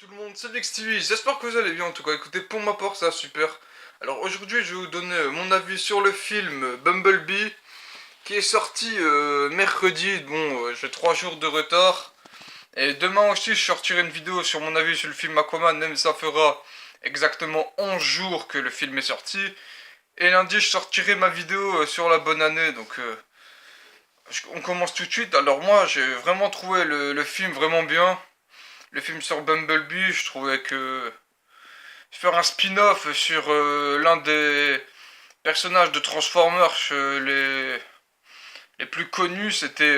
Tout le monde, c'est LexTV, j'espère que vous allez bien en tout cas, écoutez, pour ma part ça va super. Alors aujourd'hui je vais vous donner mon avis sur le film Bumblebee, qui est sorti mercredi, bon j'ai 3 jours de retard. Et demain aussi je sortirai une vidéo sur mon avis sur le film Aquaman, même ça fera exactement 11 jours que le film est sorti. Et lundi je sortirai ma vidéo sur la bonne année, donc on commence tout de suite. Alors moi j'ai vraiment trouvé le film vraiment bien. Le film sur Bumblebee, je trouvais que faire un spin-off sur l'un des personnages de Transformers les plus connus, c'était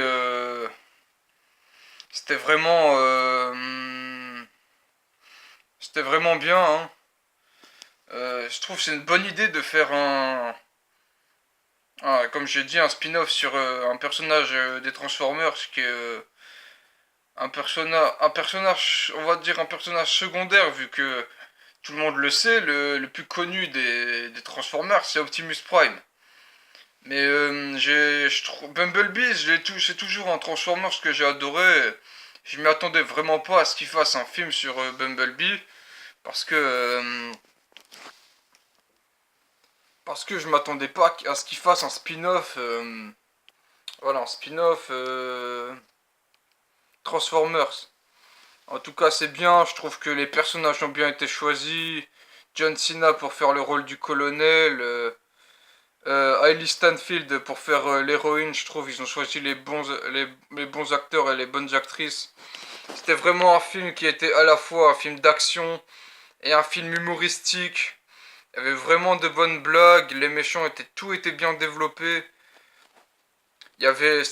vraiment bien, hein. Je trouve que c'est une bonne idée de faire comme j'ai dit, un spin-off sur un personnage des Transformers qui est un personnage, on va dire un personnage secondaire, vu que tout le monde le sait, le plus connu des Transformers, c'est Optimus Prime. Mais Bumblebee, c'est toujours un Transformers que j'ai adoré. Je m'y attendais vraiment pas à ce qu'il fasse un film sur Bumblebee, parce que euh, parce que je m'attendais pas à ce qu'il fasse un spin-off, voilà, un spin-off Transformers. En tout cas, c'est bien. Je trouve que les personnages ont bien été choisis. John Cena pour faire le rôle du colonel. Hailey Stanfield pour faire l'héroïne. Je trouve qu'ils ont choisi les bons acteurs et les bonnes actrices. C'était vraiment un film qui était à la fois un film d'action et un film humoristique. Il y avait vraiment de bonnes blagues. Les méchants tout était bien développé. Il y avait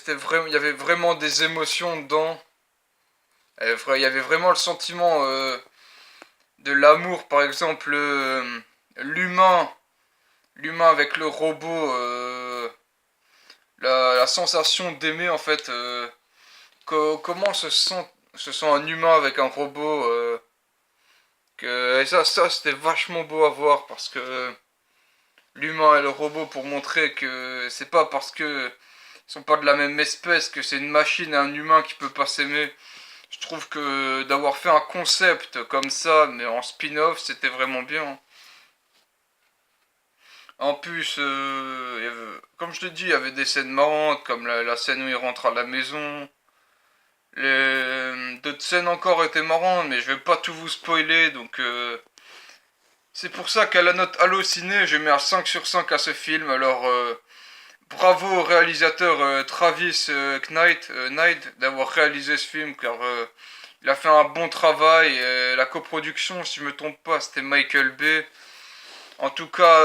vraiment des émotions dedans. Il y avait vraiment le sentiment de l'amour, par exemple, l'humain, l'humain avec le robot, la sensation d'aimer en fait, comment se sent un humain avec un robot, et ça c'était vachement beau à voir parce que l'humain et le robot pour montrer que c'est pas parce que ils sont pas de la même espèce que c'est une machine et un humain qui peut pas s'aimer. Je trouve que d'avoir fait un concept comme ça, mais en spin-off, c'était vraiment bien. En plus, comme je te dis, il y avait des scènes marrantes, comme la scène où il rentre à la maison. D'autres scènes encore étaient marrantes, mais je vais pas tout vous spoiler, donc c'est pour ça qu'à la note Allociné, je mets un 5 sur 5 à ce film. Alors, bravo au réalisateur Travis Knight d'avoir réalisé ce film, car il a fait un bon travail. La coproduction, si je me trompe pas, c'était Michael Bay. En tout cas,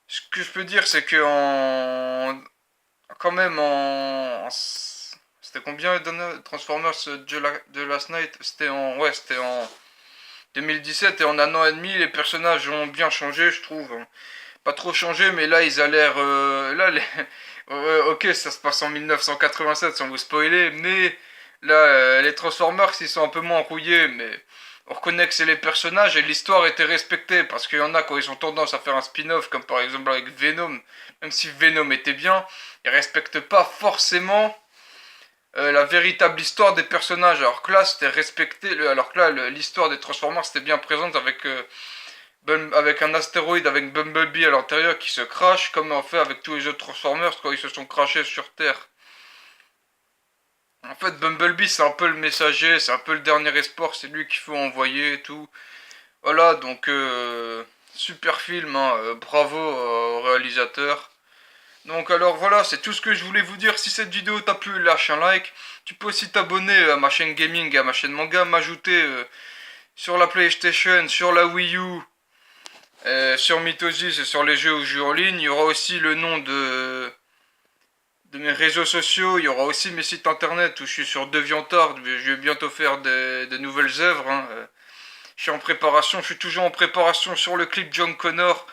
ce que je peux dire, c'est que quand même c'était combien Transformers de Last Night? C'était en 2017 et en un an et demi, les personnages ont bien changé, je trouve. Pas trop changé, mais là ils a l'air ok, ça se passe en 1987 sans vous spoiler, mais là les Transformers ils sont un peu moins rouillés, mais on reconnaît que c'est les personnages et l'histoire était respectée, parce qu'il y en a quand ils ont tendance à faire un spin-off, comme par exemple avec Venom, même si Venom était bien, ils respectent pas forcément la véritable histoire des personnages, alors que là c'était respecté, alors que là l'histoire des Transformers c'était bien présente avec un astéroïde avec Bumblebee à l'intérieur qui se crache, comme on fait avec tous les autres Transformers quand ils se sont crashés sur Terre. En fait, Bumblebee, c'est un peu le messager, c'est un peu le dernier espoir, c'est lui qu'il faut envoyer et tout. Voilà, donc super film, hein, bravo au réalisateur. Donc alors voilà, c'est tout ce que je voulais vous dire. Si cette vidéo t'a plu, lâche un like. Tu peux aussi t'abonner à ma chaîne gaming et à ma chaîne manga, m'ajouter sur la PlayStation, sur la Wii U, sur Mythosis et sur les jeux où je joue en ligne. Il y aura aussi le nom de mes réseaux sociaux. Il y aura aussi mes sites internet où je suis sur DeviantArt. Je vais bientôt faire de nouvelles œuvres, hein. Je suis en préparation, je suis toujours en préparation sur le clip John Connor.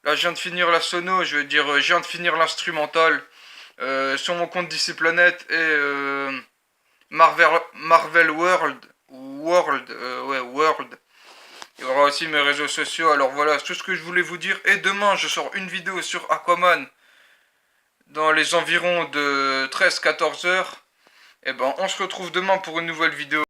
Là, je viens de finir la sono, je veux dire, je viens de finir l'instrumental. Sur mon compte DC Planet et Marvel World. Il y aura aussi mes réseaux sociaux. Alors voilà, c'est tout ce que je voulais vous dire. Et demain, je sors une vidéo sur Aquaman dans les environs de 13-14 heures. Et ben, on se retrouve demain pour une nouvelle vidéo.